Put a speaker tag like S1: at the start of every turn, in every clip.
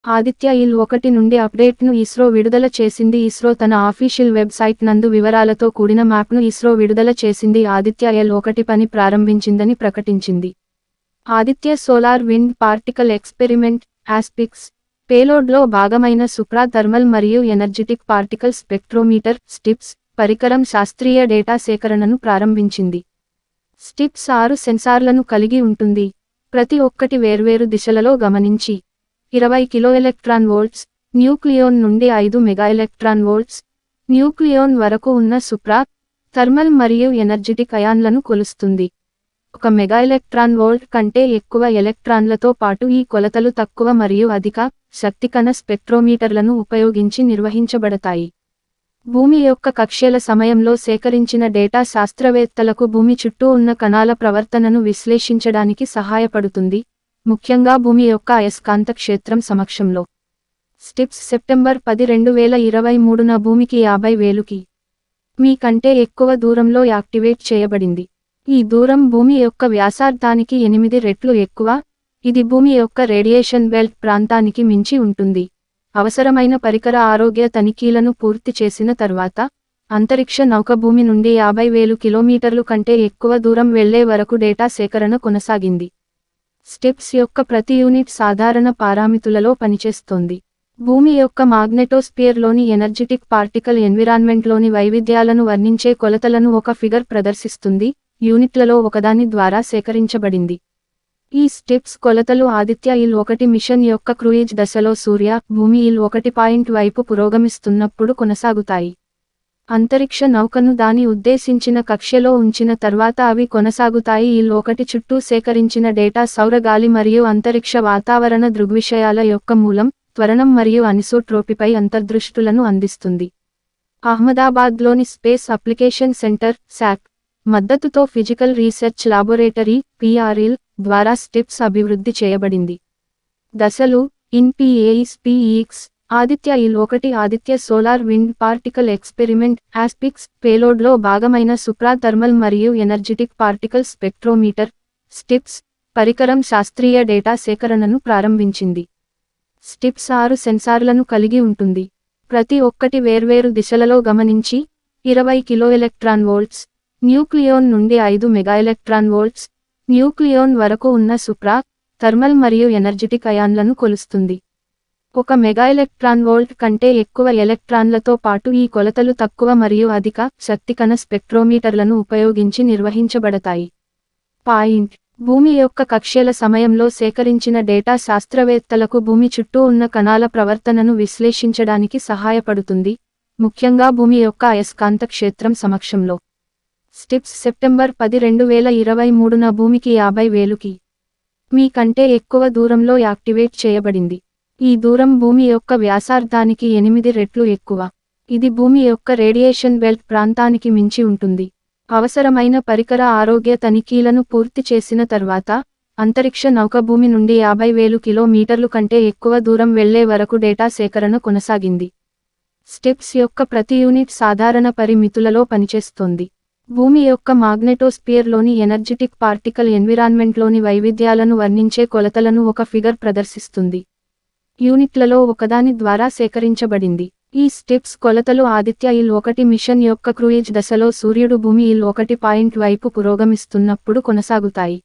S1: ఆదిత్య-1 నుండి అప్డేట్ను ఇస్రో విడుదల చేసింది. ఇస్రో తన ఆఫీషియల్ వెబ్సైట్ నందు వివరాలతో కూడిన మ్యాప్ను ఇస్రో విడుదల చేసింది. ఆదిత్య-1 పని ప్రారంభించిందని ప్రకటించింది. Aditya solar wind particle experiment ASPEX పేలోడ్లో భాగమైన సుప్రా థర్మల్ మరియు ఎనర్జిటిక్ పార్టికల్ స్పెక్ట్రోమీటర్ స్టిప్స్ పరికరం శాస్త్రీయ డేటా సేకరణను ప్రారంభించింది. స్టిప్స్ 6 సెన్సార్లను కలిగి ఉంటుంది. ప్రతి ఒక్కటి వేర్వేరు దిశలలో గమనించి 20 కిలోఎలక్ట్రాన్ వోల్ట్స్ న్యూక్లియోన్ నుండి 5 మెగాఎలక్ట్రాన్ వోల్ట్స్ న్యూక్లియోన్ వరకు ఉన్న సుప్రా థర్మల్ మరియు ఎనర్జిటిక్ అయాన్లను కొలుస్తుంది. 1 మెగాఎలక్ట్రాన్ వోల్ట్ కంటే ఎక్కువ ఎలక్ట్రాన్లతో పాటు ఈ కొలతలు తక్కువ మరియు అధిక శక్తి కణ స్పెక్ట్రోమీటర్లను ఉపయోగించి నిర్వహించబడతాయి. భూమి యొక్క కక్ష్యల సమయంలో సేకరించిన డేటా శాస్త్రవేత్తలకు భూమి చుట్టూ ఉన్న కణాల ప్రవర్తనను విశ్లేషించడానికి సహాయపడుతుంది, ముఖ్యంగా భూమి యొక్క అయస్కాంత క్షేత్రం సమక్షంలో. స్టిప్స్ సెప్టెంబర్ 10, 2023న భూమికి 50,000 మీ కంటే ఎక్కువ దూరంలో యాక్టివేట్ చేయబడింది. ఈ దూరం భూమి యొక్క వ్యాసార్థానికి 8 రెట్లు ఎక్కువ. ఇది భూమి యొక్క రేడియేషన్ బెల్ట్ ప్రాంతానికి మించి ఉంటుంది. అవసరమైన పరికర ఆరోగ్య తనిఖీలను పూర్తి చేసిన తర్వాత, అంతరిక్ష నౌక భూమి నుండి 50,000 కిలోమీటర్లు కంటే ఎక్కువ దూరం వెళ్లే వరకు డేటా సేకరణ కొనసాగింది. స్టిప్స్ యొక్క ప్రతి యూనిట్ సాధారణ పారామితులలో పనిచేస్తోంది. భూమి యొక్క మాగ్నెటోస్పియర్లోని ఎనర్జిటిక్ పార్టికల్ ఎన్విరాన్మెంట్లోని వైవిధ్యాలను వర్ణించే కొలతలను ఒక ఫిగర్ ప్రదర్శిస్తుంది, యూనిట్లలో ఒకదాని ద్వారా సేకరించబడింది. ఈ స్టిప్స్ కొలతలు ఆదిత్య-1 మిషన్ యొక్క క్రూయిజ్ దశలో సూర్య, భూమి 1 పాయింట్ వైపు పురోగమిస్తున్నప్పుడు కొనసాగుతాయి. అంతరిక్ష నౌకను దాని ఉద్దేశించిన కక్ష్యలో ఉంచిన తర్వాత అవి కొనసాగుతాయి. 1 చుట్టూ సేకరించిన డేటా సౌర గాలి మరియు అంతరిక్ష వాతావరణ దృగ్విషయాల యొక్క మూలం, త్వరణం మరియు అనిసోట్రోపీపై అంతర్దృష్టులను అందిస్తుంది. అహ్మదాబాద్లోని స్పేస్ అప్లికేషన్ సెంటర్ (శాక్) మద్దతుతో ఫిజికల్ రీసెర్చ్ లాబొరేటరీ (PRL) ద్వారా స్టిప్స్ అభివృద్ధి చేయబడింది. దశలు ఇన్-PASPEX ఆదిత్య-1 Aditya solar wind particle experiment ASPEX పేలోడ్లో భాగమైన సుప్రా థర్మల్ మరియు ఎనర్జిటిక్ పార్టికల్ స్పెక్ట్రోమీటర్ స్టిప్స్ పరికరం శాస్త్రీయ డేటా సేకరణను ప్రారంభించింది. స్టిప్స్ 6 సెన్సార్లను కలిగి ఉంటుంది. ప్రతి ఒక్కటి వేర్వేరు దిశలలో గమనించి 20 కిలోఎలక్ట్రాన్ వోల్ట్స్ న్యూక్లియోన్ నుండి 5 మెగాఎలక్ట్రాన్ వోల్ట్స్ న్యూక్లియోన్ వరకు ఉన్న సుప్రా థర్మల్ మరియు ఎనర్జిటిక్ అయాన్లను కొలుస్తుంది. 1 మెగాఎలక్ట్రాన్ వోల్ట్ కంటే ఎక్కువ ఎలక్ట్రాన్లతో పాటు ఈ కొలతలు తక్కువ మరియు అధిక శక్తి కణ స్పెక్ట్రోమీటర్లను ఉపయోగించి నిర్వహించబడతాయి. పాయింట్ భూమి యొక్క కక్ష్యల సమయంలో సేకరించిన డేటా శాస్త్రవేత్తలకు భూమి చుట్టూ ఉన్న కణాల ప్రవర్తనను విశ్లేషించడానికి సహాయపడుతుంది, ముఖ్యంగా భూమి యొక్క అయస్కాంత క్షేత్రం సమక్షంలో. స్టిప్స్ సెప్టెంబర్ 10, 2023న భూమికి 50,000 మీ కంటే ఎక్కువ దూరంలో యాక్టివేట్ చేయబడింది. ఈ దూరం భూమి యొక్క వ్యాసార్థానికి 8 రెట్లు ఎక్కువ. ఇది భూమి యొక్క రేడియేషన్ బెల్ట్ ప్రాంతానికి మించి ఉంటుంది. అవసరమైన పరికర ఆరోగ్య తనిఖీలను పూర్తి చేసిన తర్వాత, అంతరిక్ష నౌక భూమి నుండి 50,000 కిలోమీటర్లు కంటే ఎక్కువ దూరం వెళ్లే వరకు డేటా సేకరణ కొనసాగింది. స్టిప్స్ యొక్క ప్రతి యూనిట్ సాధారణ పరిమితులలో పనిచేస్తోంది. భూమి యొక్క మాగ్నెటోస్పియర్లోని ఎనర్జిటిక్ పార్టికల్ ఎన్విరాన్మెంట్లోని వైవిధ్యాలను వర్ణించే కొలతలను ఒక ఫిగర్ ప్రదర్శిస్తుంది, యూనిట్లలో ఒకదాని ద్వారా సేకరించబడింది. ఈ స్టిప్స్ కొలతలు ఆదిత్య-1 మిషన్ యొక్క క్రూయిజ్ దశలో సూర్యుడు భూమి 1 పాయింట్ వైపు పురోగమిస్తున్నప్పుడు కొనసాగుతాయి.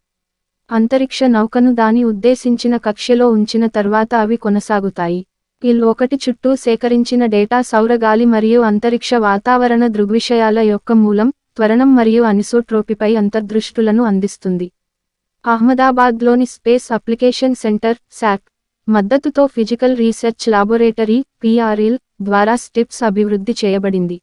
S1: అంతరిక్ష నౌకను దాని ఉద్దేశించిన కక్ష్యలో ఉంచిన తర్వాత అవి కొనసాగుతాయి. 1 చుట్టూ సేకరించిన డేటా సౌర గాలి మరియు అంతరిక్ష వాతావరణ దృగ్విషయాల యొక్క మూలం, త్వరణం మరియు అనిసోట్రోపీపై అంతర్దృష్టులను అందిస్తుంది. అహ్మదాబాద్లోని స్పేస్ అప్లికేషన్ సెంటర్ (శాక్) మద్దతుతో ఫిజికల్ రీసెర్చ్ లాబొరేటరీ (PRL) ద్వారా స్టిప్స్ అభివృద్ధి చేయబడింది.